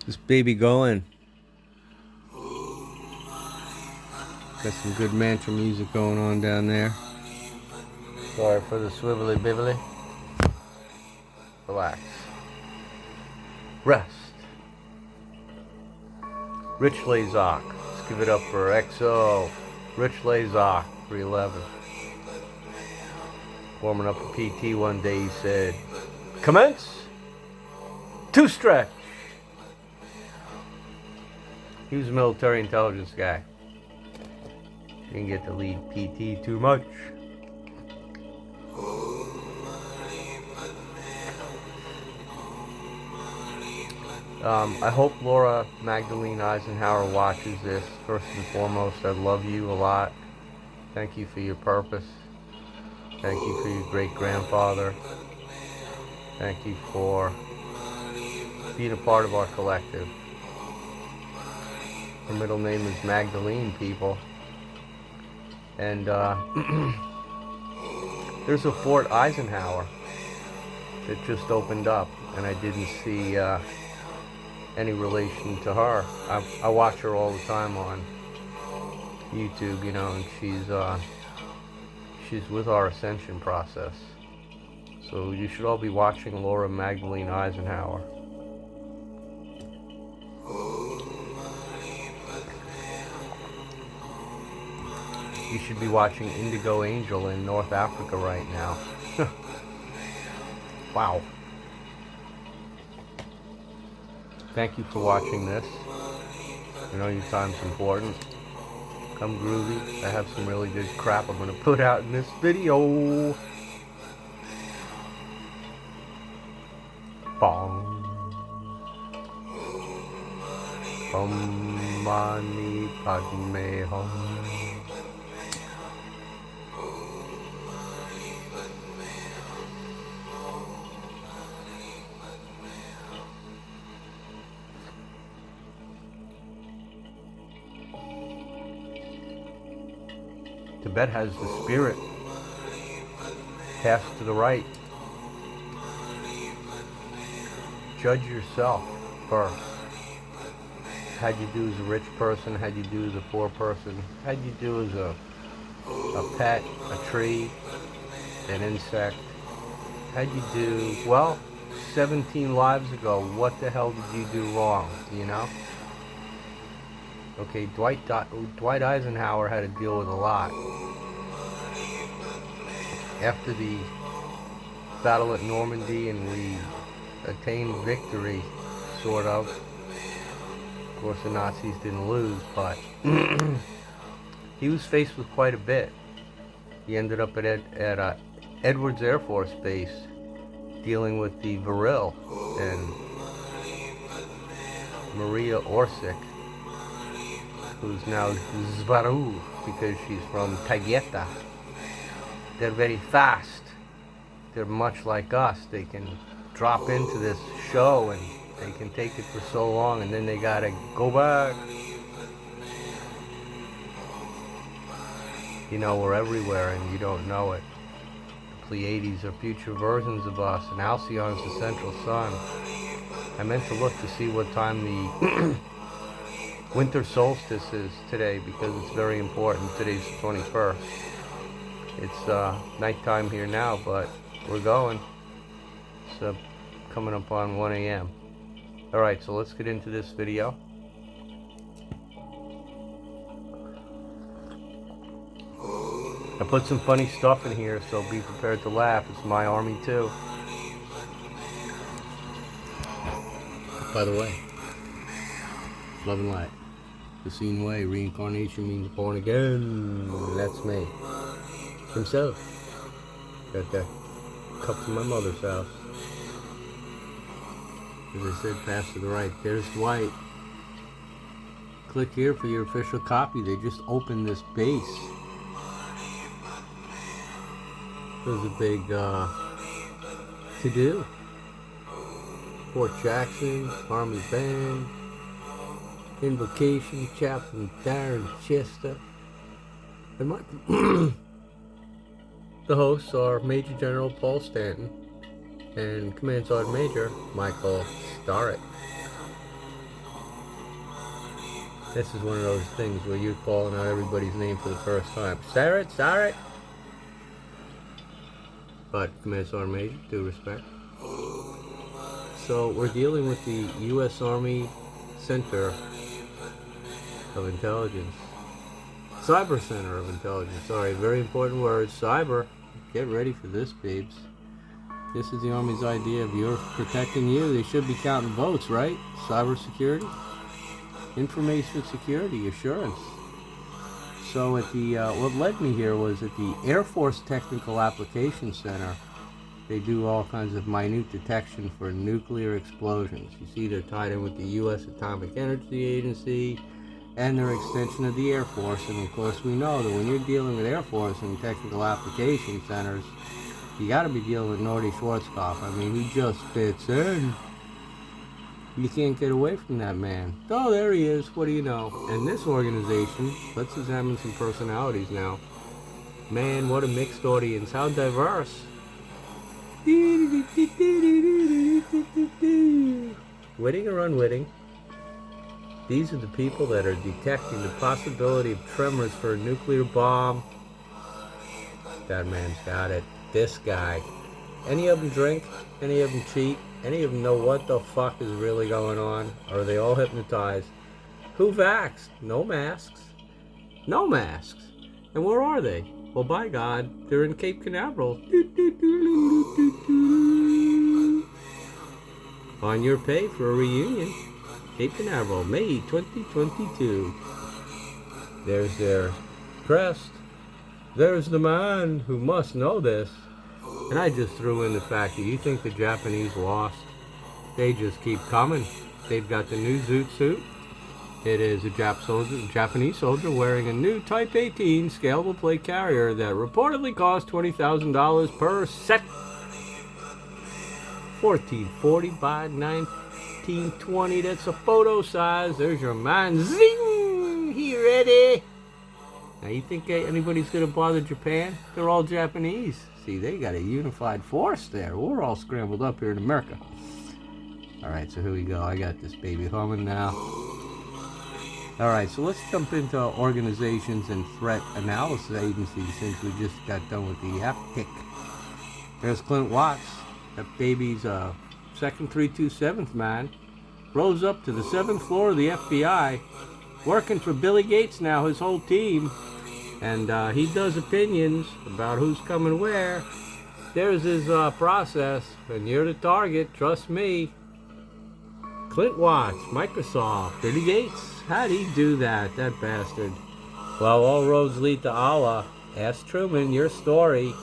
This baby going. Got some good mantra music going on down there. Sorry for the swivelly bibbly. Relax. Rest. Rich Lazok. Let's give it up for XO. Rich Lazok, 311. Warming up a PT one day, he said, commence. Two stretch. He was a military intelligence guy. Didn't get to lead PT too much. I hope Laura Magdalene Eisenhower watches this. First and foremost, I love you a lot. Thank you for your purpose. Thank you for your great-grandfather. Thank you for being a part of our collective. Her middle name is Magdalene, people. And there's a Fort Eisenhower that just opened up, and I didn't see any relation to her. I watch her all the time on YouTube, you know, and she's with our ascension process. So you should all be watching Laura Magdalene Eisenhower. You should be watching Indigo Angel in North Africa right now. Wow. Thank you for watching this. I know your time's important. Come groovy. I have some really good crap I'm going to put out in this video. Bong. Om Mani Padme Hum. Tibet has the spirit. Pass to the right. Judge yourself first. How'd you do as a rich person? How'd you do as a poor person? How'd you do as a pet, a tree, an insect? How'd you do, well, 17 lives ago, what the hell did you do wrong, you know? Okay, Dwight Eisenhower had to deal with a lot. After the battle at Normandy and we attained victory, sort of. Of course, the Nazis didn't lose, but he was faced with quite a bit. He ended up at Edwards Air Force Base dealing with the Vril and Maria Orsic, who's now Zvaru because she's from Tageta. They're very fast. They're much like us. They can drop into this show and they can take it for so long and then they gotta go back. You know, we're everywhere and you don't know it. The Pleiades are future versions of us and Alcyon's the central sun. I meant to look to see what time the winter solstice is today because it's very important. Today's the 21st. It's nighttime here now, but we're going. It's coming up on 1 a.m. Alright, so let's get into this video. I put some funny stuff in here, so be prepared to laugh. It's my army too. By the way, love and light. The same way, reincarnation means born again. That's me. Himself. Got that cup to my mother's house. As I said, pass to the right. There's Dwight. Click here for your official copy. They just opened this base. There's a big to-do. Fort Jackson, Army Band, Invocation, Chaplain Darren Chester. And my the hosts are Major General Paul Stanton and Command Sergeant Major Michael Starrett. This is one of those things where you're calling out everybody's name for the first time. Sarah. But, Command Sergeant Major, due respect. So, we're dealing with the U.S. Army Center of Intelligence. Cyber Center of Intelligence. Sorry, very important words. Cyber. Get ready for this, babes. This is the Army's idea of you're protecting you. They should be counting votes, right? Cyber security. Information security assurance. So at the what led me here was at the Air Force Technical Application Center. They do all kinds of minute detection for nuclear explosions. You see, they're tied in with the U.S. Atomic Energy Agency and their extension of the Air Force. And of course, we know that when you're dealing with Air Force and technical application centers, you got to be dealing with Nordy Schwarzkopf. I mean, he just fits in. You can't get away from that man. Oh, there he is. What do you know? And this organization, let's examine some personalities now. Man, what a mixed audience. How diverse. Witting or unwitting, these are the people that are detecting the possibility of tremors for a nuclear bomb. That man's got it. This guy. Any of them drink? Any of them cheat? Any of them know what the fuck is really going on? Or are they all hypnotized? Who vaxxed? No masks. No masks. And where are they? Well, by God, they're in Cape Canaveral. On your pay for a reunion. Cape Canaveral, May 2022. There's their crest. There's the man who must know this. And I just threw in the fact that you think the Japanese lost. They just keep coming. They've got the new zoot suit. It is a Japanese soldier wearing a new Type 18 scalable plate carrier that reportedly cost $20,000 per set. 1440 by 1920. That's a photo size. There's your man. Zing! He ready? Now you think anybody's going to bother Japan? They're all Japanese. See, they got a unified force there. We're all scrambled up here in America. Alright, so here we go. I got this baby humming now. Alright, so let's jump into organizations and threat analysis agencies since we just got done with the APTIC. There's Clint Watts. That baby's second 327th man. Rose up to the 7th floor of the FBI. Working for Billy Gates now, his whole team. And he does opinions about who's coming where. There's his process. And you're the target, trust me. Clint Watts, Microsoft, Billy Gates. How'd he do that bastard? Well, all roads lead to Allah. Ask Truman, your story.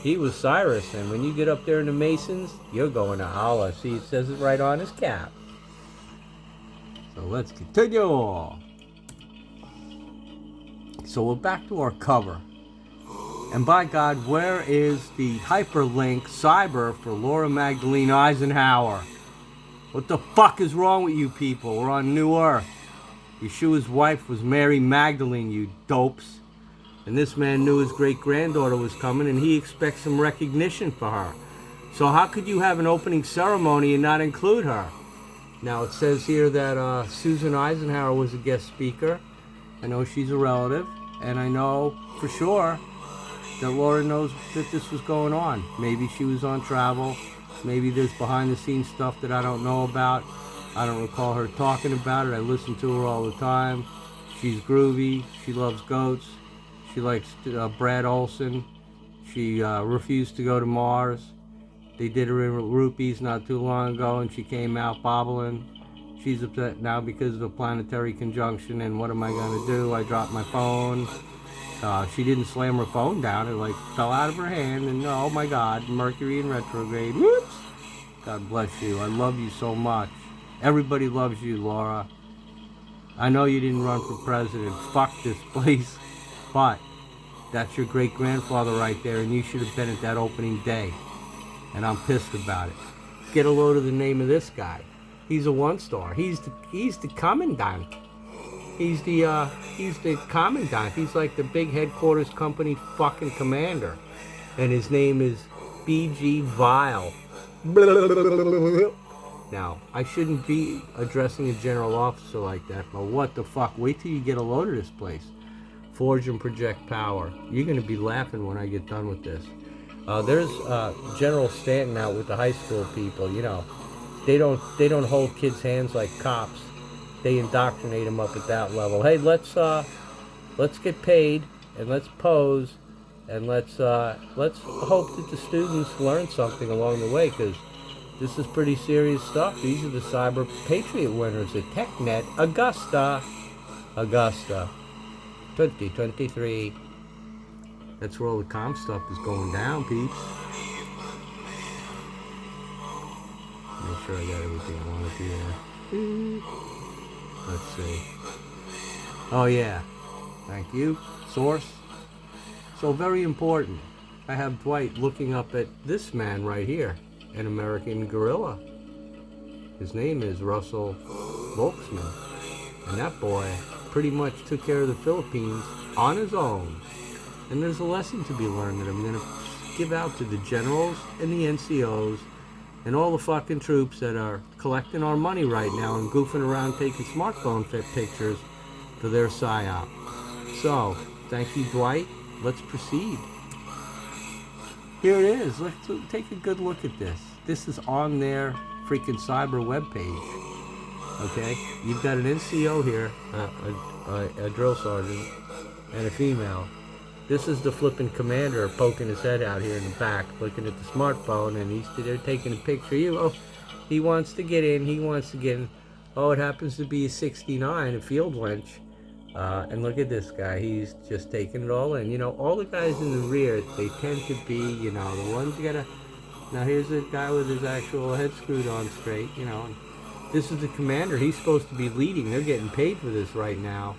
He was Cyrus, and when you get up there in the Masons, you're going to Allah. See, it says it right on his cap. So let's continue. So we're back to our cover. And by God, where is the hyperlink cyber for Laura Magdalene Eisenhower? What the fuck is wrong with you people? We're on New Earth. Yeshua's wife was Mary Magdalene, you dopes. And this man knew his great-granddaughter was coming, and he expects some recognition for her. So how could you have an opening ceremony and not include her? Now, it says here that Susan Eisenhower was a guest speaker. I know she's a relative, and I know for sure that Laura knows that this was going on. Maybe she was on travel. Maybe there's behind-the-scenes stuff that I don't know about. I don't recall her talking about it. I listen to her all the time. She's groovy. She loves goats. She likes Brad Olson. She refused to go to Mars. They did her in rupees not too long ago, and she came out bobbling. She's upset now because of a planetary conjunction, and what am I going to do? I dropped my phone. She didn't slam her phone down. It like fell out of her hand, and oh my God, Mercury in retrograde. Whoops! God bless you. I love you so much. Everybody loves you, Laura. I know you didn't run for president. Fuck this place. But that's your great-grandfather right there, and you should have been at that opening day. And I'm pissed about it. Get a load of the name of this guy. He's a one-star. He's the commandant. He's the commandant. He's like the big headquarters company fucking commander. And his name is B.G. Vile. Now, I shouldn't be addressing a general officer like that, but what the fuck? Wait till you get a load of this place. Forge and project power. You're going to be laughing when I get done with this. There's General Stanton out with the high school people. You know, they don't hold kids' hands like cops. They indoctrinate them up at that level. Hey, let's get paid and let's pose and let's hope that the students learn something along the way, because this is pretty serious stuff. These are the Cyber Patriot winners at TechNet Augusta 2023. That's where all the comm stuff is going down, peeps. Make sure I got everything I wanted to here. Let's see. Oh yeah, thank you. Source. So very important. I have Dwight looking up at this man right here, an American guerrilla. His name is Russell Volksman. And that boy pretty much took care of the Philippines on his own. And there's a lesson to be learned that I'm going to give out to the generals and the NCOs and all the fucking troops that are collecting our money right now and goofing around taking smartphone pictures for their PSYOP. So, thank you, Dwight. Let's proceed. Here it is. Let's take a good look at this. This is on their freaking cyber webpage. Okay? You've got an NCO here, a drill sergeant, and a female. This is the flipping commander poking his head out here in the back, looking at the smartphone, and they're taking a picture of you. Oh, he wants to get in, he wants to get in. Oh, it happens to be a 69, a field wench. And look at this guy, he's just taking it all in. You know, all the guys in the rear, they tend to be, you know, the ones you gotta... Now here's a guy with his actual head screwed on straight, you know. And this is the commander, he's supposed to be leading. They're getting paid for this right now.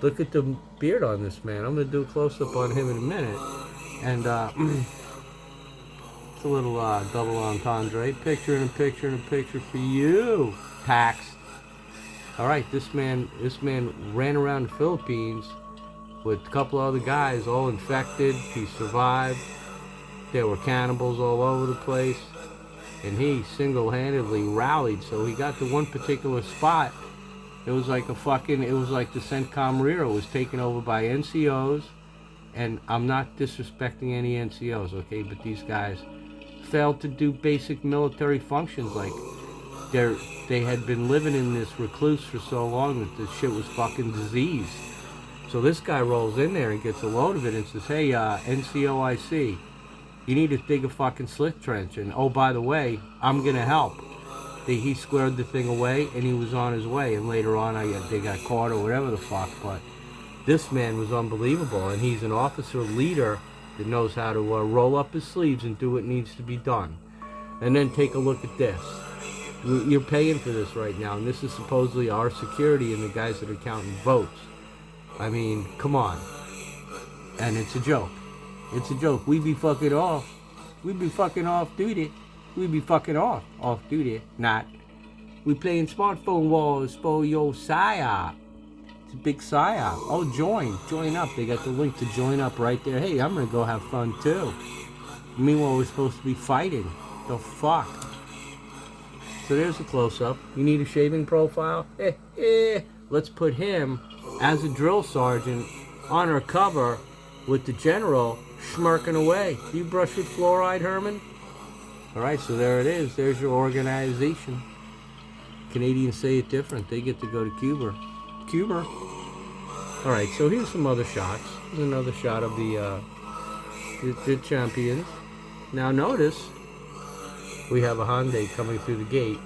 Look at the beard on this man. I'm going to do a close-up on him in a minute. And it's a little double entendre. Picture and a picture and a picture for you, taxed. All right, this man ran around the Philippines with a couple other guys, all infected. He survived. There were cannibals all over the place. And he single-handedly rallied. So he got to one particular spot. It was like the CENTCOM rear was taken over by NCOs, and I'm not disrespecting any NCOs, okay, but these guys failed to do basic military functions. Like, they had been living in this recluse for so long that this shit was fucking diseased. So this guy rolls in there and gets a load of it and says, hey, NCOIC, you need to dig a fucking slit trench, and oh, by the way, I'm gonna help. He squared the thing away, and he was on his way. And later on, they got caught or whatever the fuck. But this man was unbelievable, and he's an officer leader that knows how to roll up his sleeves and do what needs to be done. And then take a look at this. You're paying for this right now, and this is supposedly our security and the guys that are counting votes. I mean, come on. And it's a joke. It's a joke. We be fucking off. We be fucking off duty. We be fucking off duty, not. We playing smartphone wars for your PSYOP. It's a big PSYOP. Oh, join up. They got the link to join up right there. Hey, I'm gonna go have fun too. Meanwhile, we're supposed to be fighting. The fuck? So there's a close-up. You need a shaving profile? Let's put him as a drill sergeant on our cover with the general smirking away. Do you brush with fluoride, Herman? Alright, so there it is. There's your organization. Canadians say it different. They get to go to Cuba. Alright, so here's some other shots. Here's another shot of the champions. Now notice, we have a Hyundai coming through the gate.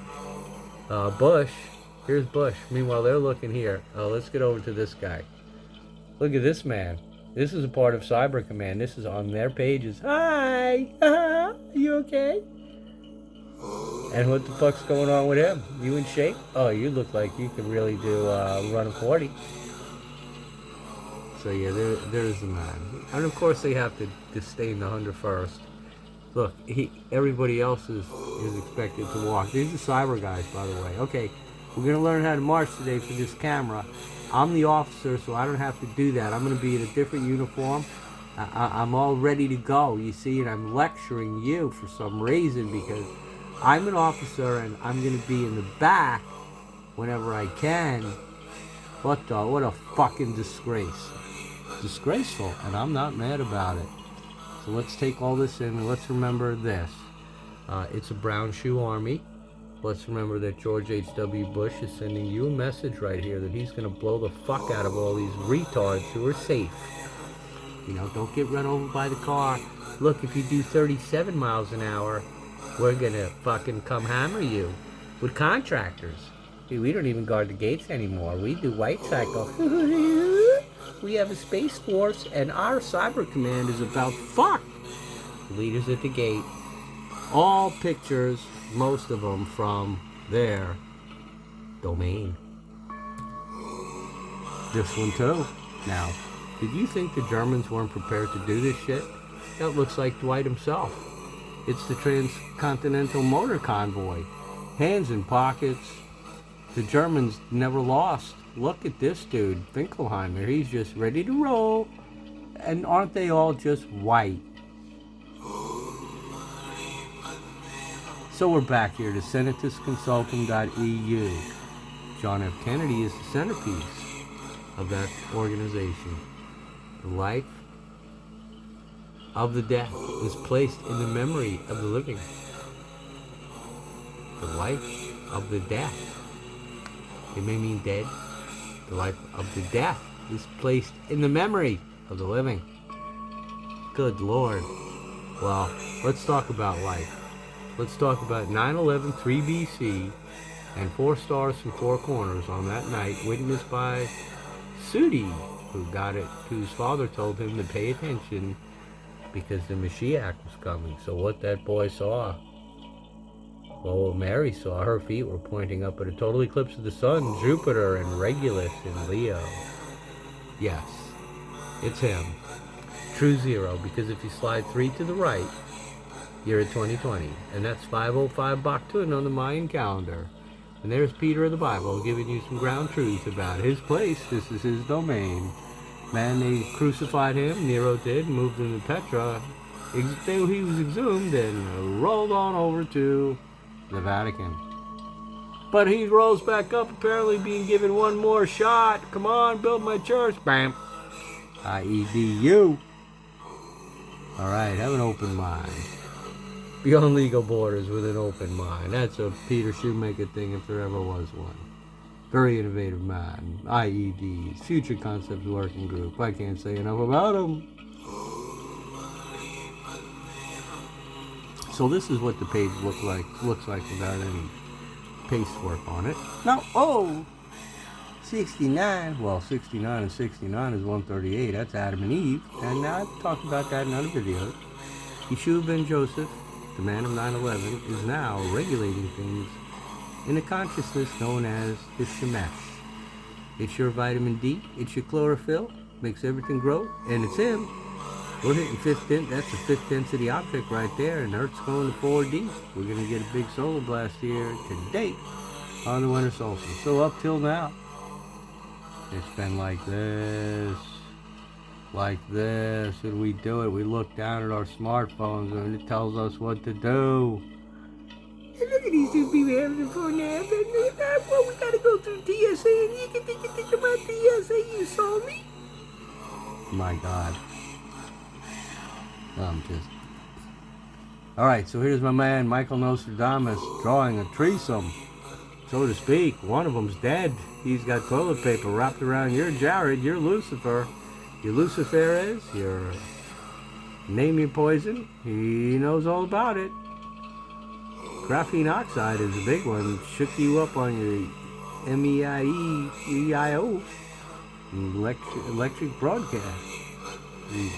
Bush. Here's Bush. Meanwhile, they're looking here. Let's get over to this guy. Look at this man. This is a part of Cyber Command. This is on their pages. Hi! Are you okay? And what the fuck's going on with him? You in shape? Oh, you look like you could really do run a 40. So yeah, there's the man. And of course they have to disdain the 101st. Look, everybody else is expected to walk. These are cyber guys, by the way. Okay, we're going to learn how to march today for this camera. I'm the officer, so I don't have to do that. I'm going to be in a different uniform. I'm all ready to go, you see, and I'm lecturing you for some reason because I'm an officer and I'm going to be in the back whenever I can. What a fucking disgrace. Disgraceful, and I'm not mad about it. So let's take all this in and let's remember this. It's a brown shoe army. Let's remember that George H.W. Bush is sending you a message right here that he's going to blow the fuck out of all these retards who are safe. You know, don't get run over by the car. Look, if you do 37 miles an hour, we're going to fucking come hammer you with contractors. We don't even guard the gates anymore. We do white cycle. We have a space force, and our cyber command is about fucked. Leaders at the gate. All pictures, most of them from their domain. This one too. Now, did you think the Germans weren't prepared to do this shit? That looks like Dwight himself. It's the transcontinental motor convoy. Hands in pockets. The Germans never lost. Look at this dude, Finkelheimer. He's just ready to roll. And aren't they all just white? So we're back here to senatusconsultum.eu. John F. Kennedy is the centerpiece of that organization. The life of the dead is placed in the memory of the living. The life of the death. It may mean dead. The life of the death is placed in the memory of the living. Good Lord. Well, let's talk about life. Let's talk about 9/11, 3 BC, and 4 stars from 4 corners on that night, witnessed by Sudi, whose father told him to pay attention because the Mashiach was coming. So what that boy saw, well, what Mary saw, her feet were pointing up at a total eclipse of the sun, Jupiter and Regulus in Leo. Yes, it's him. True zero, because if you slide 3 to the right, you're at 2020, and that's 505 Baktun on the Mayan calendar. And there's Peter of the Bible giving you some ground truth about his place. This is his domain. Man, they crucified him, Nero did, moved him to Petra. He was exhumed and rolled on over to the Vatican. But he rolls back up, apparently being given one more shot. Come on, build my church. Bam. IEDU. Alright, have an open mind. Beyond legal borders with an open mind. That's a Peter Shoemaker thing if there ever was one. Very innovative man. IEDs, Future Concepts Working Group. I can't say enough about him. So this is what the page looks like without any paste work on it. Now, 69. Well, 69 and 69 is 138. That's Adam and Eve. And now I've talked about that in other videos. Yeshua ben Joseph, the man of 9/11, is now regulating things in a consciousness known as the Shemesh. It's your vitamin D, it's your chlorophyll, makes everything grow, and it's him. We're hitting that's a 5th density object right there, and Earth's going to 4D. We're going to get a big solar blast here today on the winter solstice. So up till now, it's been like this, and we do it. We look down at our smartphones and it tells us what to do. And look at these two people having a phone nap. Well, we gotta go through TSA, and you can think about TSA. You saw me? My God. Alright, so here's my man Michael Nostradamus drawing a threesome, so to speak. One of them's dead. He's got toilet paper wrapped around your Jared, your Lucifer. Your Lucifer is, your name your poison. He knows all about it. Graphene oxide is a big one. Shook you up on your MEIO, electric broadcast.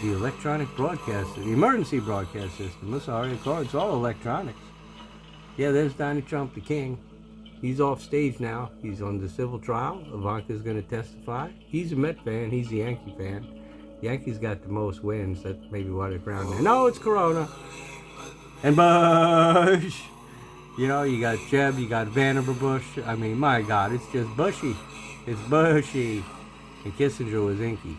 The electronic broadcast, the emergency broadcast system. I'm sorry, it's all electronics. Yeah, there's Donald Trump, the king. He's off stage now. He's on the civil trial. Ivanka's going to testify. He's a Met fan. He's a Yankee fan. Yankees got the most wins. That's maybe why they're crowned there. No, it's Corona. And Bush. You know, you got Jeb, you got Vanderbush. I mean, my God, it's just bushy. It's bushy. And Kissinger was inky.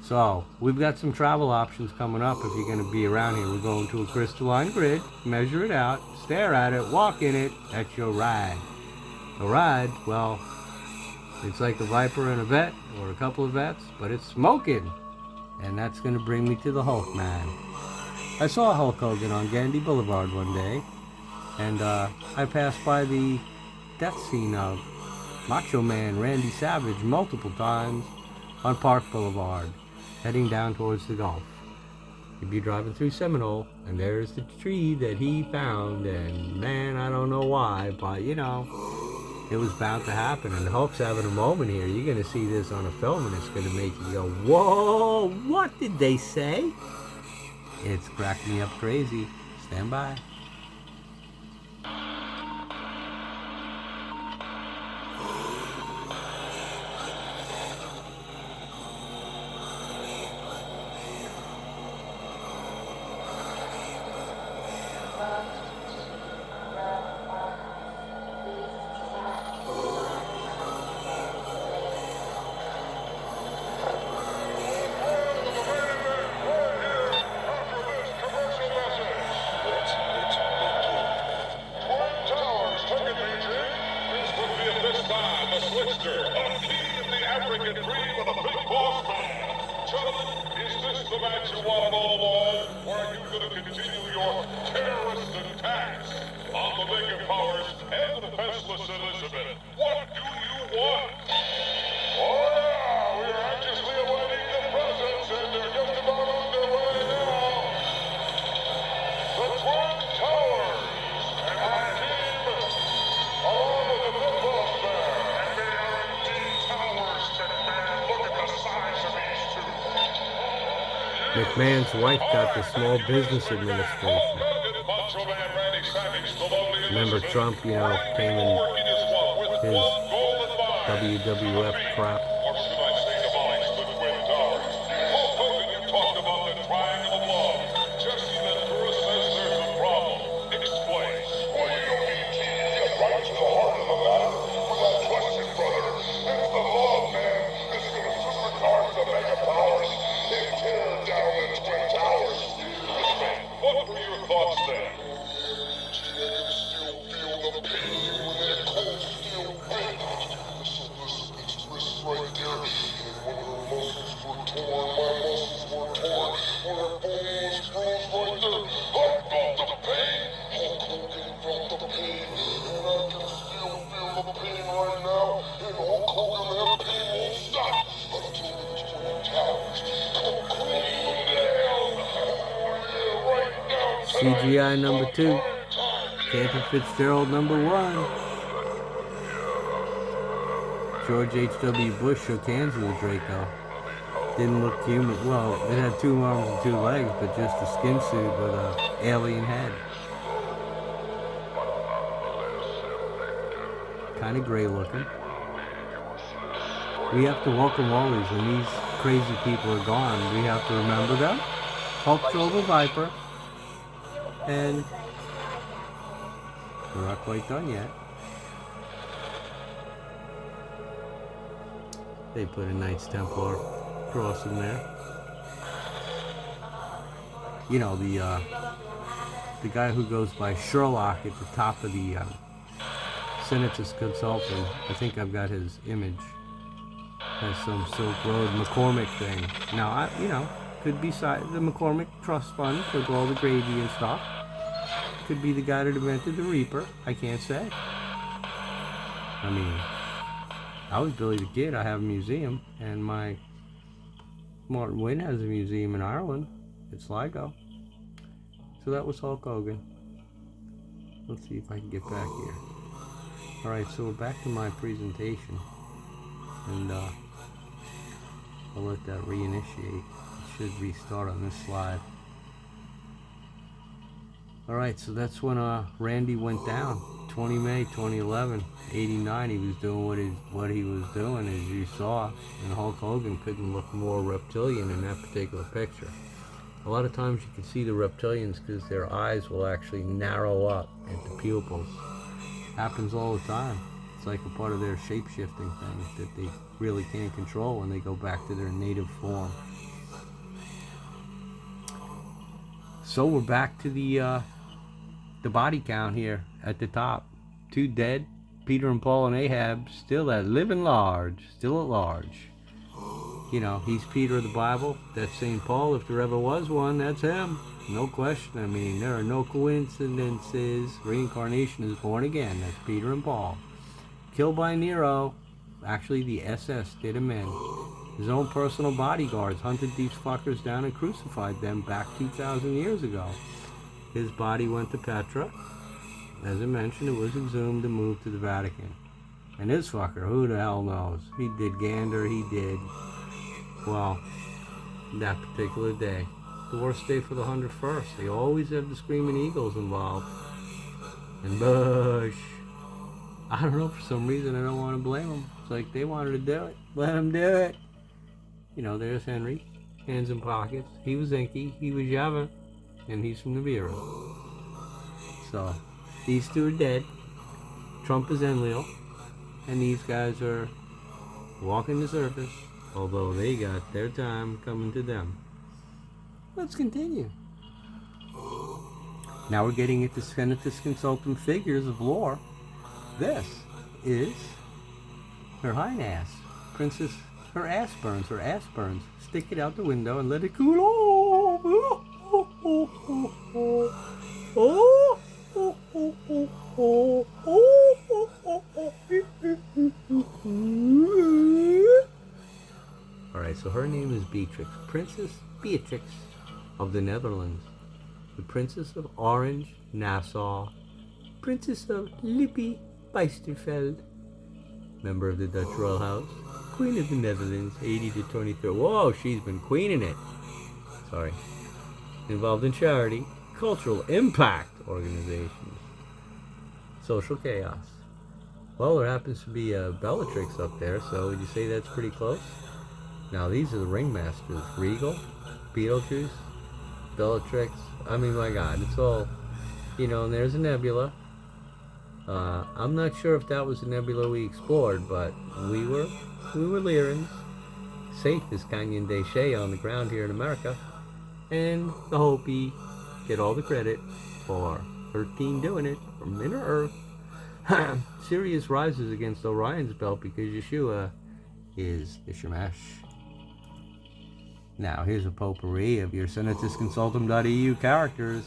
So, we've got some travel options coming up if you're going to be around here. We're going to a crystalline grid, measure it out, stare at it, walk in it. That's your ride. A ride, well, it's like a Viper and a vet, or a couple of vets, but it's smoking. And that's going to bring me to the Hulk Man. I saw Hulk Hogan on Gandy Boulevard one day, and I passed by the death scene of Macho Man Randy Savage multiple times on Park Boulevard, heading down towards the Gulf. You'd be driving through Seminole, and there's the tree that he found, and man, I don't know why, but you know, it was bound to happen, and Hulk's having a moment here. You're going to see this on a film, and it's going to make you go, whoa, what did they say? It's cracking me up crazy. Stand by. McMahon's wife got the Small Business Administration. Remember Trump, you know, came in his WWF crap. CGI number 2, Cantor Fitzgerald number 1. George H.W. Bush shook hands with Draco. Didn't look human. Well, it had 2 arms and 2 legs, but just a skin suit with an alien head. Kind of gray looking. We have to welcome always when these crazy people are gone. We have to remember them. Hulk drove a Viper. And we're not quite done yet. They put a Knights Templar cross in there. You know, the guy who goes by Sherlock at the top of the Senatus Consulting. I think I've got his image. Has some Silk Road McCormick thing. Now, could be the McCormick Trust Fund with all the gravy and stuff. Could be the guy that invented the Reaper. I can't say. I mean, I was Billy the Kid. I have a museum, and my Martin Wynn has a museum in Ireland. It's Sligo. So that was Hulk Hogan. Let's see if I can get back here. Alright, so we're back to my presentation. And I'll let that reinitiate. It should restart on this slide. Alright, so that's when Randy went down. 20 May 2011, 89. He was doing what he was doing, as you saw. And Hulk Hogan couldn't look more reptilian in that particular picture. A lot of times you can see the reptilians because their eyes will actually narrow up at the pupils. Happens all the time. It's like a part of their shape-shifting thing that they really can't control when they go back to their native form. So we're back to the body count here at the top. 2 dead, Peter and Paul and Ahab still at large. You know, he's Peter of the Bible. That's St. Paul. If there ever was one, that's him. No question. I mean, there are no coincidences. Reincarnation is born again. That's Peter and Paul. Killed by Nero. Actually, the SS did him in. His own personal bodyguards hunted these fuckers down and crucified them back 2,000 years ago. His body went to Petra. As I mentioned, it was exhumed and moved to the Vatican. And this fucker, who the hell knows? He did gander, he did... Well, that particular day. The worst day for the 101st. They always have the Screaming Eagles involved. And Bush. I don't know, for some reason I don't want to blame them. It's like they wanted to do it. Let them do it. You know, there's Henry. Hands in pockets. He was Inky. He was Java. And he's from the Bureau. So, these two are dead. Trump is Enlil. And these guys are walking the surface. Although they got their time coming to them. Let's continue. Now we're getting into Senatus Consultant figures of lore. This is her hind-ass. Princess, her ass burns. Stick it out the window and let it cool off. Alright, so her name is Beatrix. Princess Beatrix of the Netherlands. The Princess of Orange, Nassau. Princess of Lippe, Bijsterveld. Member of the Dutch Royal House. Queen of the Netherlands, 80 to 23. Whoa, she's been queening it. Sorry. Involved in charity, cultural impact organizations, social chaos. Well, there happens to be a Bellatrix up there, so would you say that's pretty close? Now, these are the ringmasters. Regal, Beetlejuice, Bellatrix. I mean, my God, it's all, you know, and there's a nebula. I'm not sure if that was the nebula we explored, but we were Lyrans. Safe as Canyon de Chelly on the ground here in America. And the Hopi get all the credit for 13 doing it from inner Earth. Sirius rises against Orion's belt because Yeshua is the Shamash. Now, here's a potpourri of your Senatus Consultum.eu characters.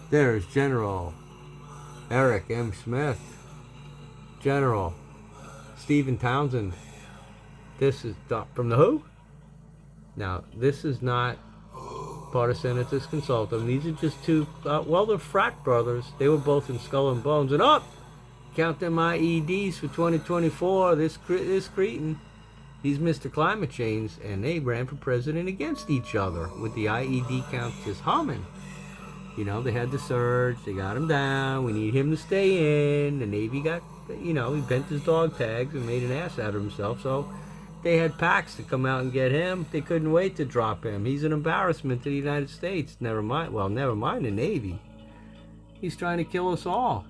There's General Eric M. Smith. General Stephen Townsend. This is from the Who? Now, this is not part of Senatus Consultum. These are just two, well, they're frat brothers. They were both in Skull and Bones. And up! Count them IEDs for 2024. This cretin. He's Mr. Climate Change, and they ran for president against each other with the IED count just humming. You know, they had the surge, they got him down, we need him to stay in. The Navy got, you know, he bent his dog tags and made an ass out of himself, so they had packs to come out and get him. They couldn't wait to drop him. He's an embarrassment to the United States. Never mind the Navy. He's trying to kill us all.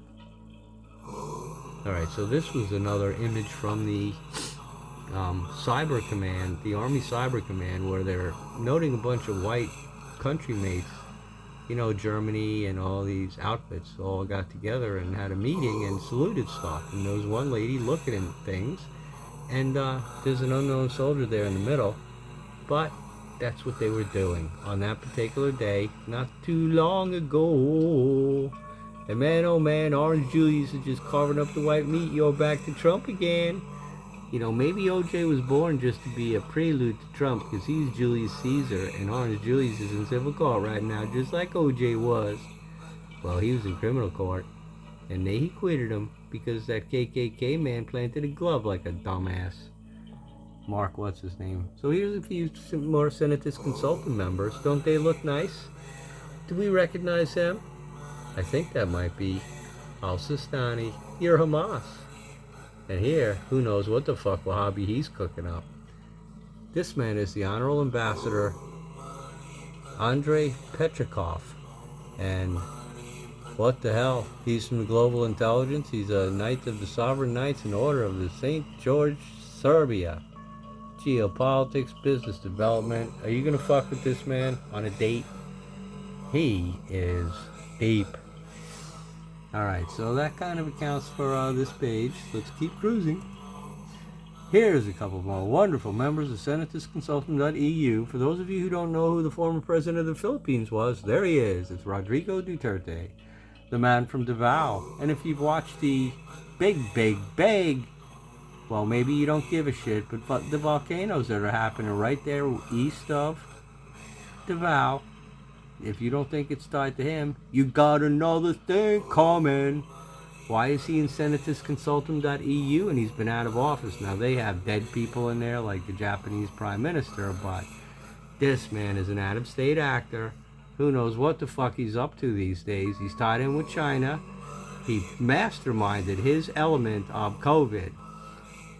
Alright, so this was another image from the Cyber Command, the Army Cyber Command, where they're noting a bunch of white country mates, you know, Germany and all these outfits all got together and had a meeting and saluted stuff. And there was one lady looking at things, and there's an unknown soldier there in the middle. But that's what they were doing on that particular day, not too long ago. And man, oh man, Orange Julius is just carving up the white meat. You're back to Trump again. You know, maybe OJ was born just to be a prelude to Trump, because he's Julius Caesar, and Orange Julius is in civil court right now, just like OJ was. Well, he was in criminal court, and they acquitted him because that KKK man planted a glove like a dumbass. Mark, what's his name? So here's a few more Senatus Consultant members. Don't they look nice? Do we recognize him? I think that might be Al-Sistani. You're Hamas. And here, who knows what the fuck Wahhabi he's cooking up. This man is the Honorable Ambassador Andrei Petrikov. And what the hell? He's from the Global Intelligence. He's a Knight of the Sovereign Knights and Order of the St. George, Serbia. Geopolitics, business development. Are you gonna fuck with this man on a date? He is deep. Alright, so that kind of accounts for this page. Let's keep cruising. Here's a couple more wonderful members of senatusconsultant.eu. For those of you who don't know who the former president of the Philippines was, there he is. It's Rodrigo Duterte, the man from Davao. And if you've watched the big, well, maybe you don't give a shit, but the volcanoes that are happening right there east of Davao, if you don't think it's tied to him, you got another thing coming. Why is he in senatusconsultant.eu and he's been out of office? Now, they have dead people in there like the Japanese prime minister, but this man is an out-of-state actor. Who knows what the fuck he's up to these days. He's tied in with China. He masterminded his element of COVID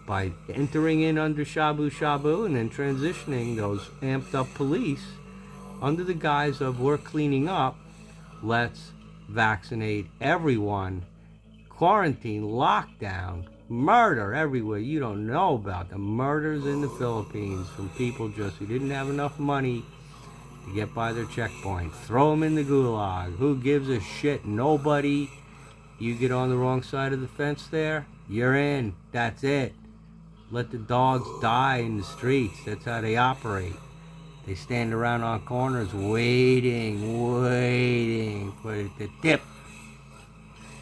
by entering in under Shabu Shabu and then transitioning those amped up police under the guise of we're cleaning up, let's vaccinate everyone. Quarantine, lockdown, murder everywhere. You don't know about the murders in the Philippines from people just who didn't have enough money to get by their checkpoint. Throw them in the gulag. Who gives a shit? Nobody. You get on the wrong side of the fence there, you're in. That's it. Let the dogs die in the streets. That's how they operate. They stand around on corners waiting for it to dip.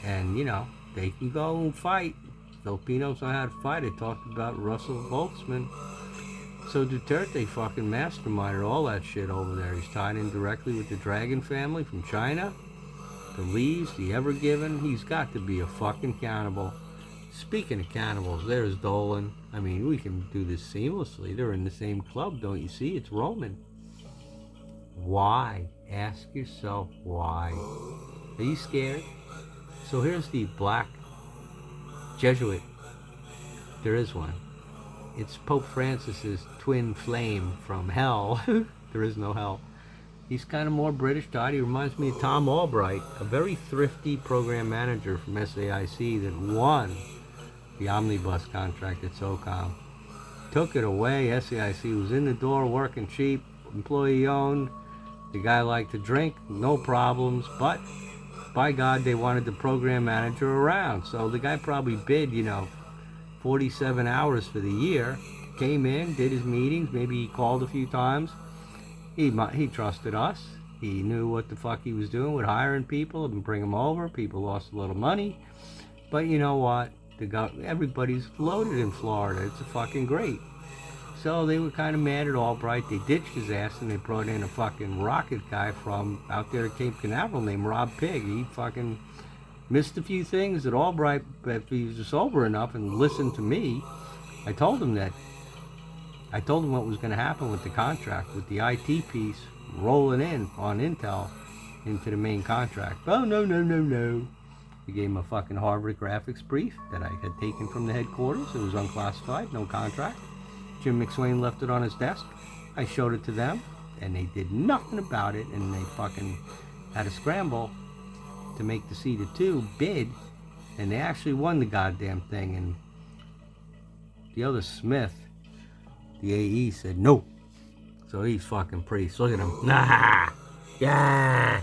And, you know, they can go and fight. Filipinos know how to fight. I talked about Russell Boltzmann. So Duterte fucking masterminded all that shit over there. He's tied in directly with the Dragon family from China. The Lees, the Ever Given. He's got to be a fucking cannibal. Speaking of cannibals, there's Dolan. I mean, we can do this seamlessly. They're in the same club, don't you see? It's Roman. Why? Ask yourself why. Are you scared? So here's the black Jesuit. There is one. It's Pope Francis's twin flame from hell. There is no hell. He's kind of more British dyed. He reminds me of Tom Albright, a very thrifty program manager from SAIC that won the omnibus contract at SOCOM. Took it away. SAIC was in the door, working cheap, employee owned. The guy liked to drink, no problems, but by God, they wanted the program manager around. So the guy probably bid, 47 hours for the year. Came in, did his meetings, maybe he called a few times. He trusted us. He knew what the fuck he was doing with hiring people and bring them over. People lost a little money. But you know what? Everybody's loaded in Florida. It's fucking great. So they were kind of mad at Albright. They ditched his ass and they brought in a fucking rocket guy from out there at Cape Canaveral named Rob Pigg. He fucking missed a few things that Albright, if he was sober enough and listened to me, I told him what was going to happen with the contract, with the IT piece rolling in on Intel into the main contract. Oh, no. We gave him a fucking Harvard graphics brief that I had taken from the headquarters. It was unclassified, no contract. Jim McSwain left it on his desk. I showed it to them, and they did nothing about it, and they fucking had a scramble to make the C2 bid, and they actually won the goddamn thing, and the other Smith, the AE, said no. So he's fucking priest. Look at him. Nah. Yeah.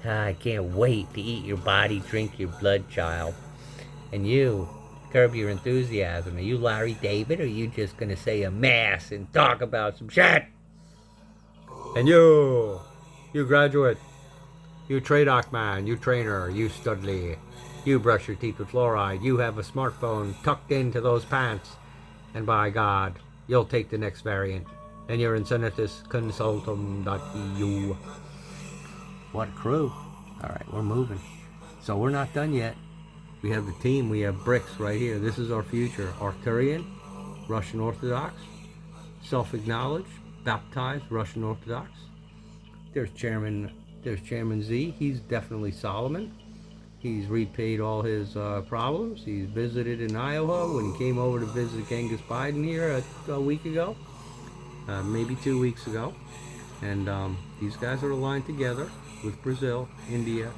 I can't wait to eat your body, drink your blood, child. And you, curb your enthusiasm. Are you Larry David, or are you just going to say a mass and talk about some shit? And you graduate, you TRADOC man, you trainer, you Studley, you brush your teeth with fluoride, you have a smartphone tucked into those pants, and by God, you'll take the next variant. And you're in senatusconsultant.eu. What a crew. Alright, we're moving. So we're not done yet. We have the team, we have bricks right here. This is our future. Arcturian, Russian Orthodox, self-acknowledged, baptized Russian Orthodox. There's Chairman Z. He's definitely Solomon. He's repaid all his problems. He's visited in Iowa when he came over to visit Genghis Biden here a week ago. Maybe 2 weeks ago. And these guys are aligned together with Brazil, India,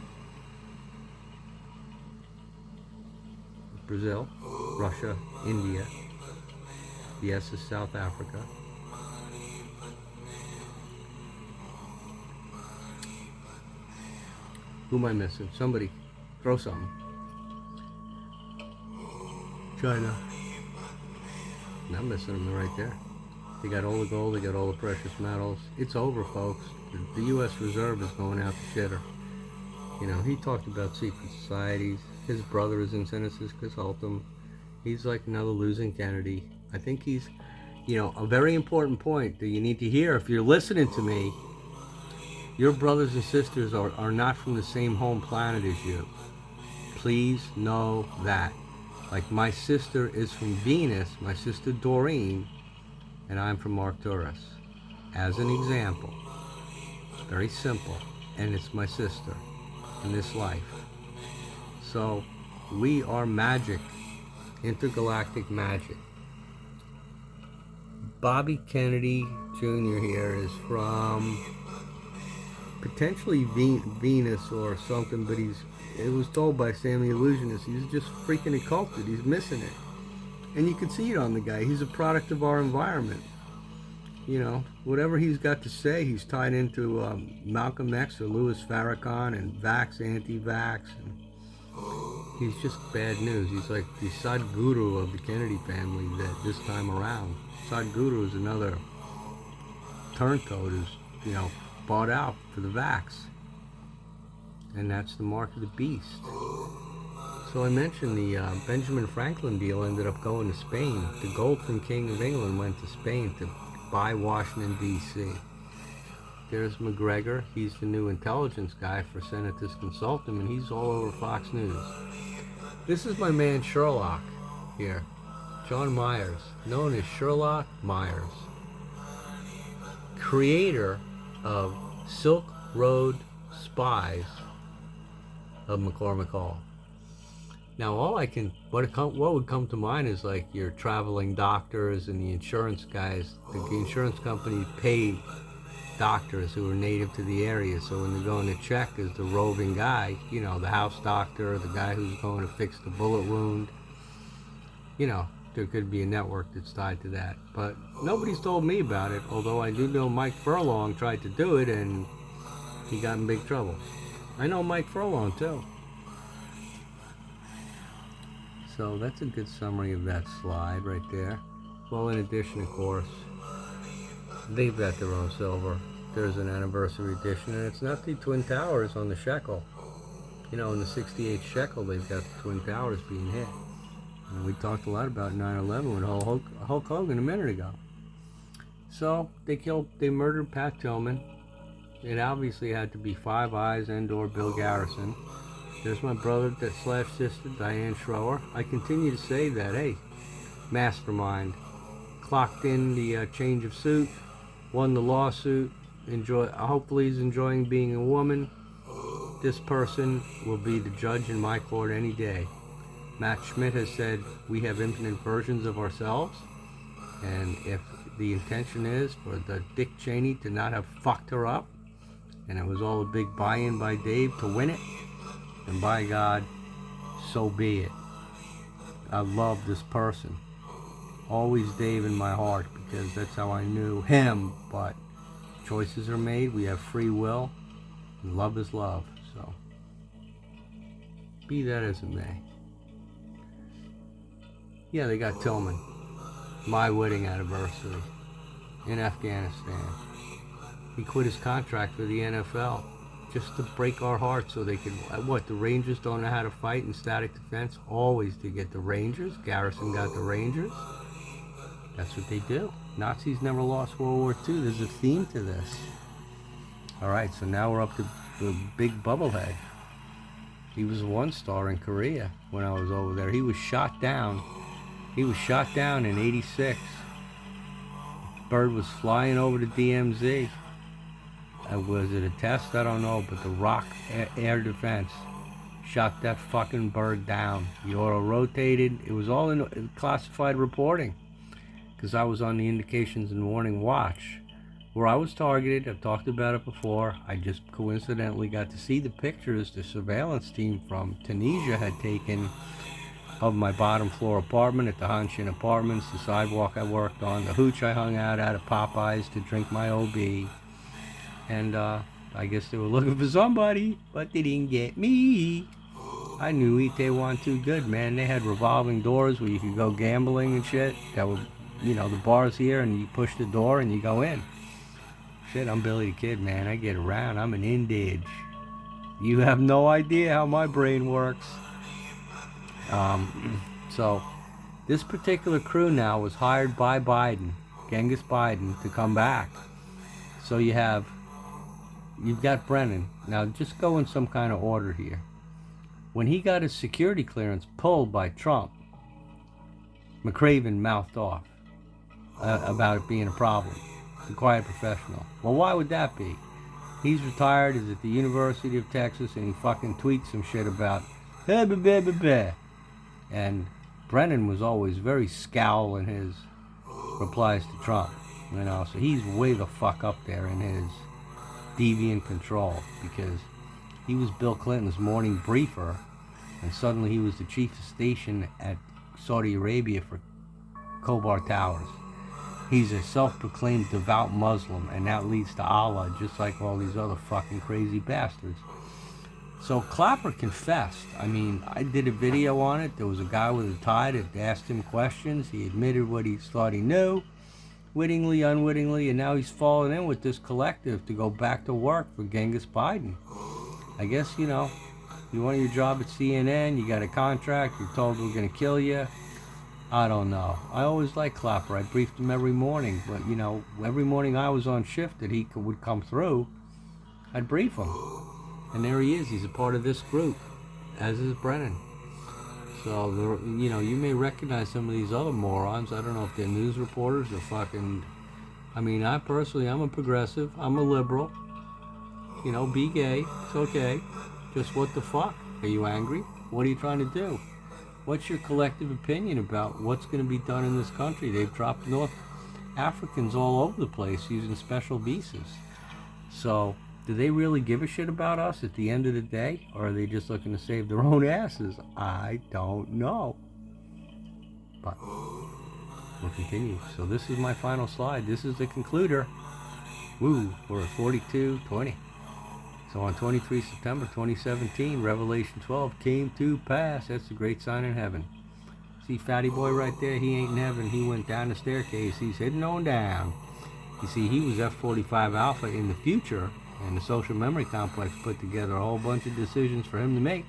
Russia, India. The S is South Africa. Who am I missing? Somebody, throw something. China. I'm missing them right there. They got all the gold, they got all the precious metals. It's over, folks. The U.S. Reserve is going out the shitter. You know, he talked about secret societies. His brother is in Senesis Consultum. He's like another losing Kennedy. I think he's, you know, a very important point that you need to hear if you're listening to me. Your brothers and sisters are not from the same home planet as you. Please know that. Like, my sister is from Venus, my sister Doreen, and I'm from Arcturus. As an example. It's very simple. And it's my sister in this life. So, we are magic. Intergalactic magic. Bobby Kennedy Jr. here is from potentially Venus or something, but it was told by Sam the Illusionist, he's just freaking occulted. He's missing it. And you can see it on the guy. He's a product of our environment. You know, whatever he's got to say, he's tied into Malcolm X or Louis Farrakhan and vax, anti-vax. And he's just bad news. He's like the Sadhguru of the Kennedy family that this time around. Sadhguru is another turncoat who's, you know, bought out for the vax. And that's the mark of the beast. So I mentioned the Benjamin Franklin deal ended up going to Spain. The Golden King of England went to Spain to buy Washington, D.C. There's McGregor. He's the new intelligence guy for Senatus Consultum, and he's all over Fox News. This is my man Sherlock here. John Myers, known as Sherlock Myers. Creator of Silk Road Spies of McCormick Hall. Now, what would come to mind is like your traveling doctors and the insurance guys. The insurance company pay doctors who are native to the area, so when they're going to check as the roving guy, you know, the house doctor, the guy who's going to fix the bullet wound, you know, there could be a network that's tied to that. But nobody's told me about it, although I do know Mike Furlong tried to do it and he got in big trouble. I know Mike Furlong too. So that's a good summary of that slide right there. Well, in addition, of course, they've got their own silver. There's an anniversary edition, and it's not the Twin Towers on the shekel. You know, in the 68 shekel, they've got the Twin Towers being hit. And we talked a lot about 9/11 with Hulk Hogan a minute ago. So they murdered Pat Tillman. It obviously had to be Five Eyes and/or Bill Garrison. There's my brother slash sister, Diane Schroer. I continue to say that, hey, mastermind. Clocked in the change of suit, won the lawsuit. Hopefully he's enjoying being a woman. This person will be the judge in my court any day. Matt Schmidt has said we have infinite versions of ourselves, and if the intention is for the Dick Cheney to not have fucked her up, and it was all a big buy-in by Dave to win it, and by God, so be it. I love this person. Always Dave in my heart, because that's how I knew him, but choices are made, we have free will, and love is love, so be that as it may. Yeah, they got Tillman, my wedding anniversary, in Afghanistan. He quit his contract for the NFL just to break our hearts so they could, the Rangers don't know how to fight in static defense? Always to get the Rangers. Garrison got the Rangers. That's what they do. Nazis never lost World War II. There's a theme to this. Alright, so now we're up to the big bubblehead. He was a one-star in Korea when I was over there. He was shot down. He was shot down in '86. Bird was flying over the DMZ. Was it a test? I don't know, but the ROC Air Defense shot that fucking bird down. He auto-rotated. It was all in classified reporting, because I was on the Indications and Warning Watch, where I was targeted. I've talked about it before. I just coincidentally got to see the pictures the surveillance team from Tunisia had taken of my bottom floor apartment at the Hanshin Apartments, the sidewalk I worked on, the hooch I hung out at Popeyes to drink my OB. And I guess they were looking for somebody, but they didn't get me. I knew Itaewon too good, man. They had revolving doors where you could go gambling and shit. That were, the bars here, and you push the door and you go in. Shit, I'm Billy the Kid, man. I get around. I'm an indige. You have no idea how my brain works. So, this particular crew now was hired by Biden, Genghis Biden, to come back. So you've got Brennan. Now, just go in some kind of order here. When he got his security clearance pulled by Trump, McRaven mouthed off about it being a problem. The quiet professional. Well, why would that be? He's retired, he's at the University of Texas, and he fucking tweets some shit about and Brennan was always very scowl in his replies to Trump. So he's way the fuck up there in his deviant control, because he was Bill Clinton's morning briefer, and suddenly he was the chief of station at Saudi Arabia for Khobar Towers. He's a self-proclaimed devout Muslim, and that leads to Allah, just like all these other fucking crazy bastards. So Clapper confessed. I did a video on it. There was a guy with a tie that asked him questions. He admitted what he thought he knew, wittingly, unwittingly, and now he's fallen in with this collective to go back to work for Genghis Biden. I guess, you want your job at CNN, you got a contract, you're told we're going to kill you. I don't know. I always liked Clapper. I briefed him every morning, but, every morning I was on shift that he would come through, I'd brief him. And there he is. He's a part of this group, as is Brennan. So, you may recognize some of these other morons. I don't know if they're news reporters or fucking... I'm a progressive. I'm a liberal. Be gay. It's okay. Just what the fuck? Are you angry? What are you trying to do? What's your collective opinion about what's going to be done in this country? They've dropped North Africans all over the place using special visas. So, do they really give a shit about us at the end of the day? Or are they just looking to save their own asses? I don't know. But we'll continue. So this is my final slide. This is the concluder. Woo, we're at 42:20. So on 23 September 2017, Revelation 12 came to pass. That's the great sign in heaven. See Fatty Boy right there? He ain't in heaven. He went down the staircase. He's heading on down. You see, he was F-45 Alpha in the future, and the social memory complex put together a whole bunch of decisions for him to make.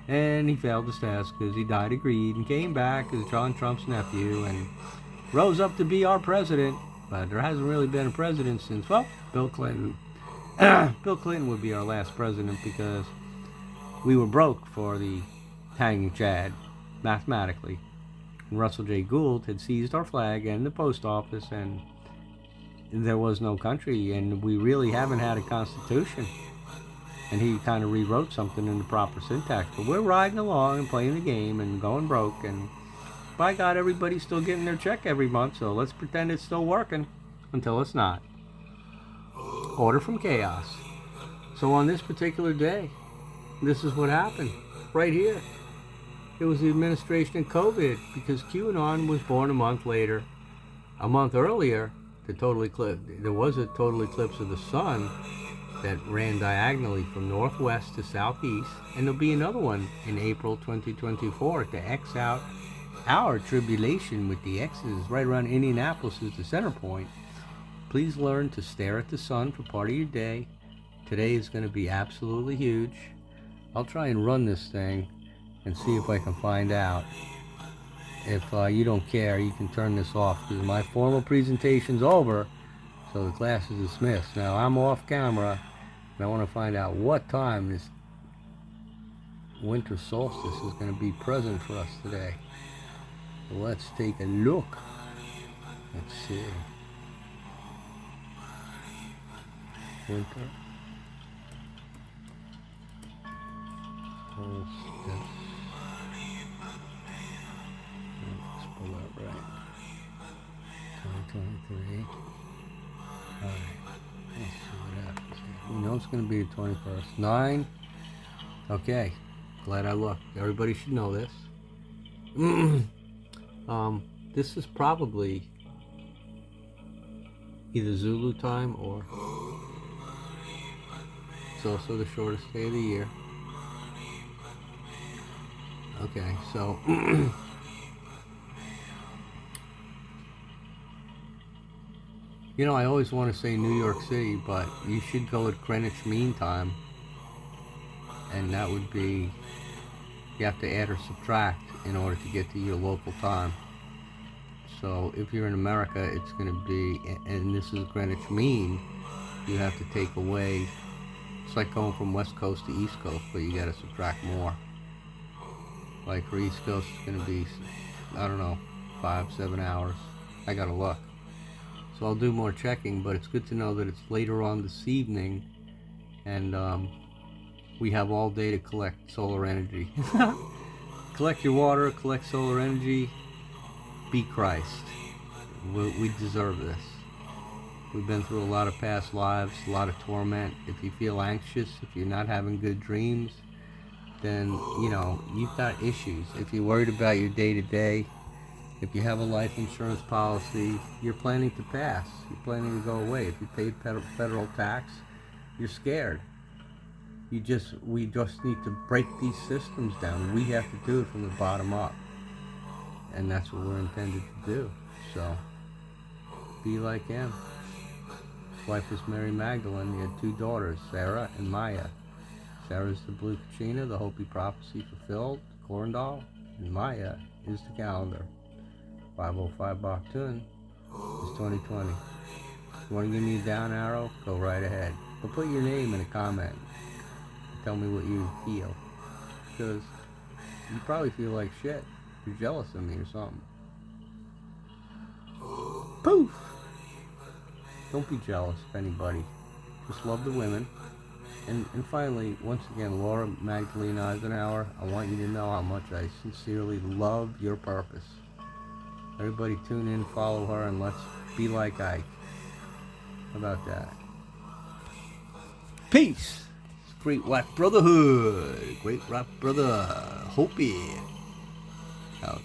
And he failed his task because he died of greed and came back as John Trump's nephew and rose up to be our president. But there hasn't really been a president since, well, Bill Clinton. Bill Clinton would be our last president because we were broke for the hanging Chad, mathematically. And Russell J. Gould had seized our flag and the post office, and there was no country, and we really haven't had a constitution. And he kind of rewrote something in the proper syntax. But we're riding along and playing the game and going broke, and by God, everybody's still getting their check every month, so let's pretend it's still working until it's not. Order from chaos. So on this particular day, this is what happened right here. It was the administration of COVID, because QAnon was born a month later. A month earlier, there was a total eclipse of the sun that ran diagonally from northwest to southeast, and there'll be another one in April 2024 to X out our tribulation with the X's right around Indianapolis is the center point. Please learn to stare at the sun for part of your day. Today is going to be absolutely huge. I'll try and run this thing and see if I can find out. If you don't care, you can turn this off, because my formal presentation's over, so the class is dismissed. Now I'm off camera, and I want to find out what time this winter solstice is going to be present for us today. So let's take a look. Let's see. Winter solstice. Let's pull that right. 2023. Alright. Let's see what happens here. We know it's going to be the 21st. 9. Okay. Glad I looked. Everybody should know this. This is probably either Zulu time or It's also the shortest day of the year. Okay, so you know, I always want to say New York City, but you should go at Greenwich Mean Time, and that would be, you have to add or subtract in order to get to your local time. So if you're in America, it's going to be, and this is Greenwich Mean, you have to take away, it's like going from West Coast to East Coast, but you got to subtract more. Like for East Coast, it's going to be, I don't know, 5-7 hours. I got to look. So I'll do more checking, but it's good to know that it's later on this evening, and we have all day to collect solar energy. Collect your water, collect solar energy, be Christ. We deserve this. We've been through a lot of past lives, a lot of torment. If you feel anxious, if you're not having good dreams, then, you know, you've got issues. If you're worried about your day-to-day, if you have a life insurance policy, you're planning to pass. You're planning to go away. If you paid federal tax, you're scared. We just need to break these systems down. We have to do it from the bottom up. And that's what we're intended to do. So, be like him. His wife was Mary Magdalene. He had 2 daughters, Sarah and Maya. Sarah's the Blue Kachina, the Hopi prophecy fulfilled, the corn doll, and Maya is the calendar. 505 Baktun is 2020. You want to give me a down arrow? Go right ahead. But put your name in a comment. Tell me what you feel. Because you probably feel like shit. You're jealous of me or something. Poof! Don't be jealous of anybody. Just love the women. And finally, once again, Laura Magdalene Eisenhower, I want you to know how much I sincerely love your purpose. Everybody tune in, follow her, and let's be like Ike. How about that? Peace! Great White Brotherhood. Great Rock Brother. Hopi. Out.